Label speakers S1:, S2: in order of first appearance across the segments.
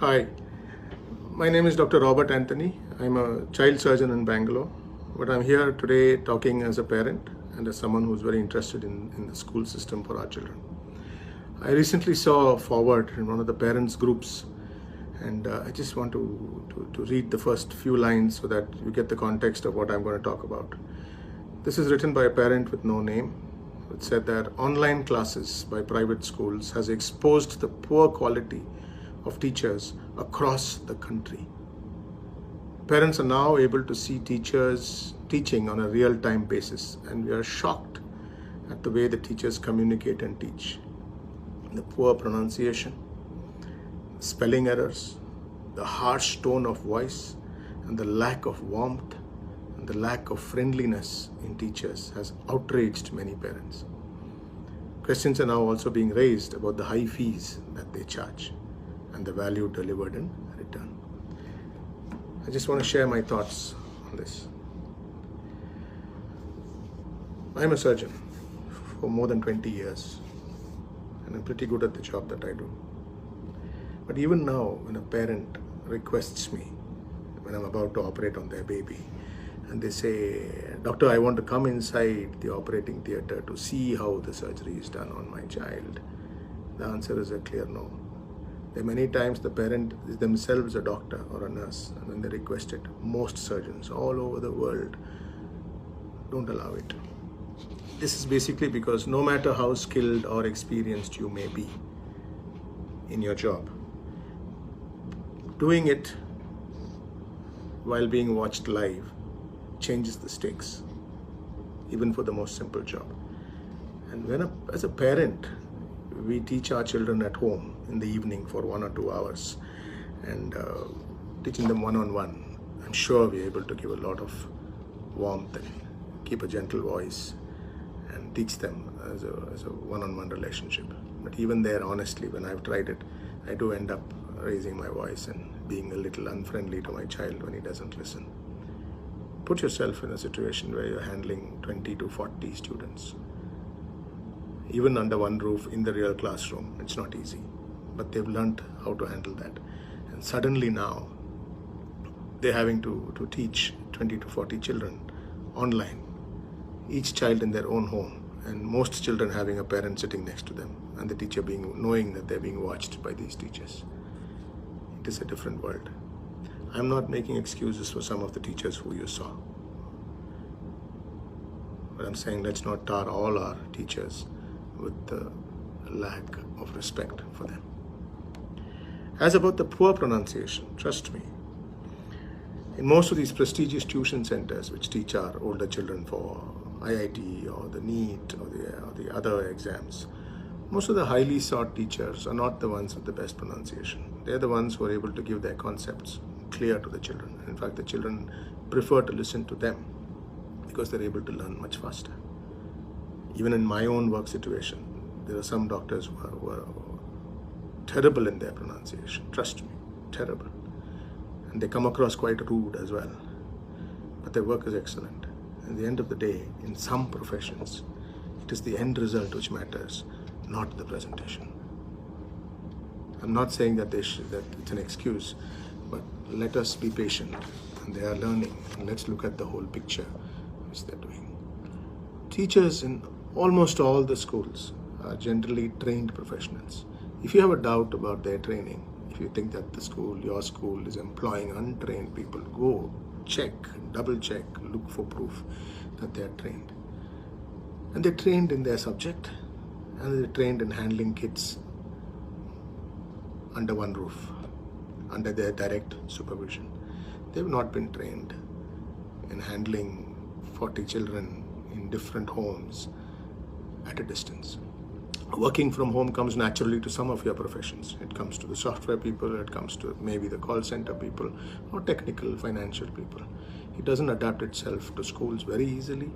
S1: Hi, my name is Dr. Robert Anthony. I'm a child surgeon in Bangalore, but I'm here today talking as a parent and as someone who's very interested in the school system for our children. I recently saw a forward in one of the parents' groups, and I just want to read the first few lines so that you get the context of what I'm going to talk about. This is written by a parent with no name. It said that online classes by private schools has exposed the poor quality of teachers across the country. Parents are now able to see teachers teaching on a real-time basis, and we are shocked at the way the teachers communicate and teach. The poor pronunciation, spelling errors, the harsh tone of voice, and the lack of warmth and the lack of friendliness in teachers has outraged many parents. Questions are now also being raised about the high fees that they charge and the value delivered in return. I just want to share my thoughts on this. I'm a surgeon for more than 20 years, and I'm pretty good at the job that I do. But even now, when a parent requests me, when I'm about to operate on their baby, and they say, "Doctor, I want to come inside the operating theater to see how the surgery is done on my child," the answer is a clear no. There are many times the parent is themselves a doctor or a nurse, and when they request it, most surgeons all over the world don't allow it. This is basically because no matter how skilled or experienced you may be in your job, doing it while being watched live changes the stakes, even for the most simple job. And as a parent, we teach our children at home in the evening for 1 or 2 hours, and teaching them one-on-one. I'm sure we're able to give a lot of warmth and keep a gentle voice and teach them as a one-on-one relationship. But even there, honestly, when I've tried it, I do end up raising my voice and being a little unfriendly to my child when he doesn't listen. Put yourself in a situation where you're handling 20 to 40 students. Even under one roof in the real classroom, it's not easy, but they've learned how to handle that. And suddenly now, they're having to teach 20 to 40 children online, each child in their own home, and most children having a parent sitting next to them, and the teacher knowing that they're being watched by these teachers. It is a different world. I'm not making excuses for some of the teachers who you saw, but I'm saying let's not tar all our teachers with the lack of respect for them. As about the poor pronunciation, trust me, in most of these prestigious tuition centers which teach our older children for IIT or the NEET or the other exams, most of the highly sought teachers are not the ones with the best pronunciation. They're the ones who are able to give their concepts clear to the children. In fact, the children prefer to listen to them because they're able to learn much faster. Even in my own work situation, there are some doctors who are terrible in their pronunciation. Trust me, terrible. And they come across quite rude as well. But their work is excellent. At the end of the day, in some professions, it is the end result which matters, not the presentation. I'm not saying that that it's an excuse, but let us be patient. And they are learning. And let's look at the whole picture which they're doing. Teachers in almost all the schools are generally trained professionals. If you have a doubt about their training, if you think that your school is employing untrained people, go check, double check, look for proof that they are trained. And they're trained in their subject, and they're trained in handling kids under one roof, under their direct supervision. They've not been trained in handling 40 children in different homes at a distance. Working from home comes naturally to some of your professions. It comes to the software people, it comes to maybe the call center people, or technical, financial people. It doesn't adapt itself to schools very easily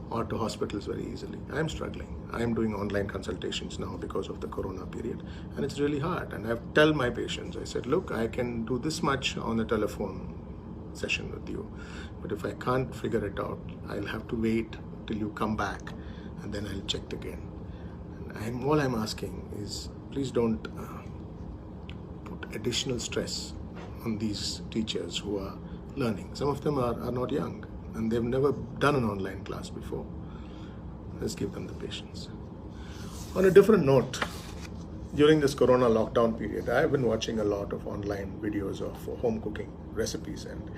S1: or to hospitals very easily. I'm struggling. I'm doing online consultations now because of the corona period, and it's really hard. And I tell my patients, I said, look, I can do this much on a telephone session with you, but if I can't figure it out, I'll have to wait till you come back, and then I'll check again. And all I'm asking is, please don't put additional stress on these teachers who are learning. Some of them are not young and they've never done an online class before. Let's give them the patience. On a different note, during this Corona lockdown period, I've been watching a lot of online videos of home cooking recipes and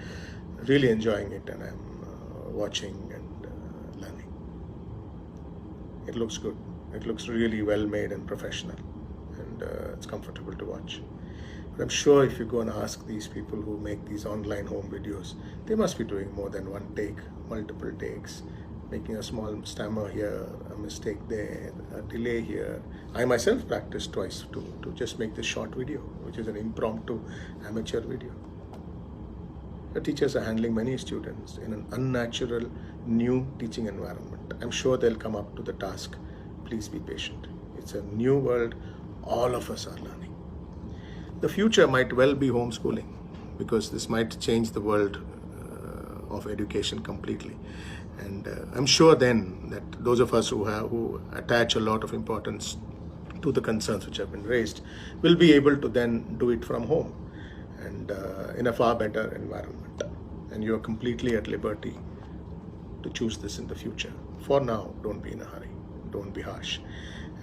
S1: really enjoying it, and I'm watching and learning. It looks good. It looks really well made and professional, and it's comfortable to watch. But I'm sure if you go and ask these people who make these online home videos, they must be doing more than one take, multiple takes, making a small stammer here, a mistake there, a delay here. I myself practiced twice to just make this short video, which is an impromptu amateur video. The teachers are handling many students in an unnatural, new teaching environment. I'm sure they'll come up to the task. Please be patient. It's a new world. All of us are learning. The future might well be homeschooling, because this might change the world of education completely. And I'm sure then that those of us who attach a lot of importance to the concerns which have been raised will be able to then do it from home and in a far better environment. And you are completely at liberty to choose this in the future. For now, don't be in a hurry. Don't be harsh.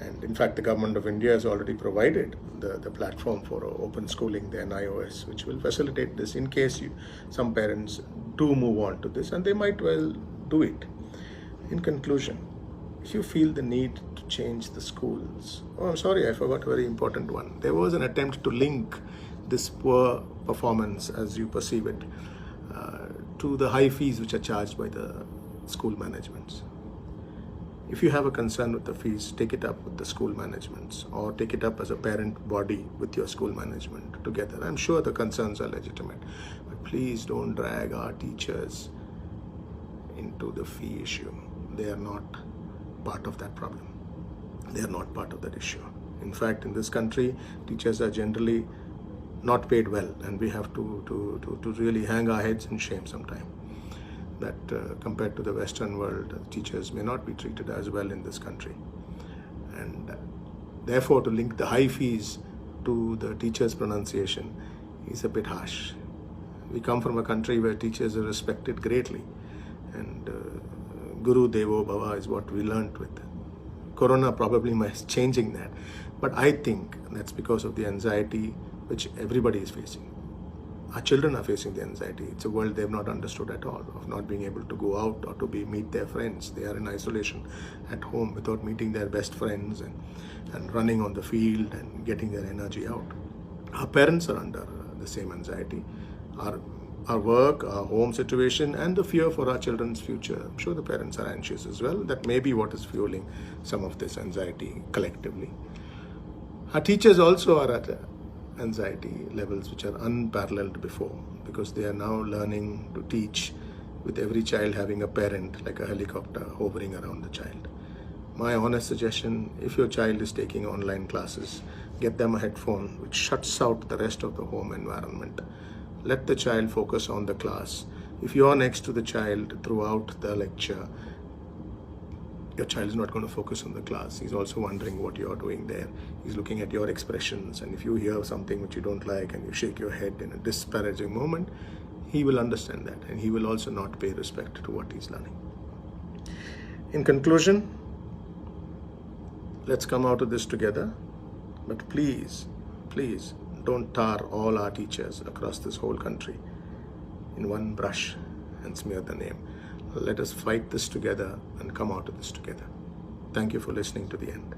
S1: And in fact, the government of India has already provided the platform for open schooling, the NIOS, which will facilitate this in case some parents do move on to this, and they might well do it. In conclusion, if you feel the need to change the schools, oh, I'm sorry, I forgot a very important one. There was an attempt to link this poor performance, as you perceive it, to the high fees which are charged by the school managements. If you have a concern with the fees, take it up with the school managements, or take it up as a parent body with your school management together. I'm sure the concerns are legitimate, but please don't drag our teachers into the fee issue. They are not part of that problem. They are not part of that issue. In fact, in this country, teachers are generally not paid well, and we have to really hang our heads in shame sometime that compared to the Western world, teachers may not be treated as well in this country. And therefore, to link the high fees to the teacher's pronunciation is a bit harsh. We come from a country where teachers are respected greatly, and Guru Devo Bhava is what we learnt with. Corona probably is changing that, but I think that's because of the anxiety which everybody is facing. Our children are facing the anxiety. It's a world they've not understood at all, of not being able to go out or to meet their friends. They are in isolation at home without meeting their best friends and running on the field and getting their energy out. Our parents are under the same anxiety. Our work, our home situation, and the fear for our children's future. I'm sure the parents are anxious as well. That may be what is fueling some of this anxiety collectively. Our teachers also are at anxiety levels which are unparalleled before, because they are now learning to teach with every child having a parent like a helicopter hovering around the child. My honest suggestion, if your child is taking online classes, get them a headphone which shuts out the rest of the home environment. Let the child focus on the class. If you are next to the child throughout the lecture, your child is not going to focus on the class. He's also wondering what you're doing there. He's looking at your expressions, and if you hear something which you don't like and you shake your head in a disparaging moment, he will understand that, and he will also not pay respect to what he's learning. In conclusion, let's come out of this together, but please, please don't tar all our teachers across this whole country in one brush and smear the name. Let us fight this together and come out of this together. Thank you for listening to the end.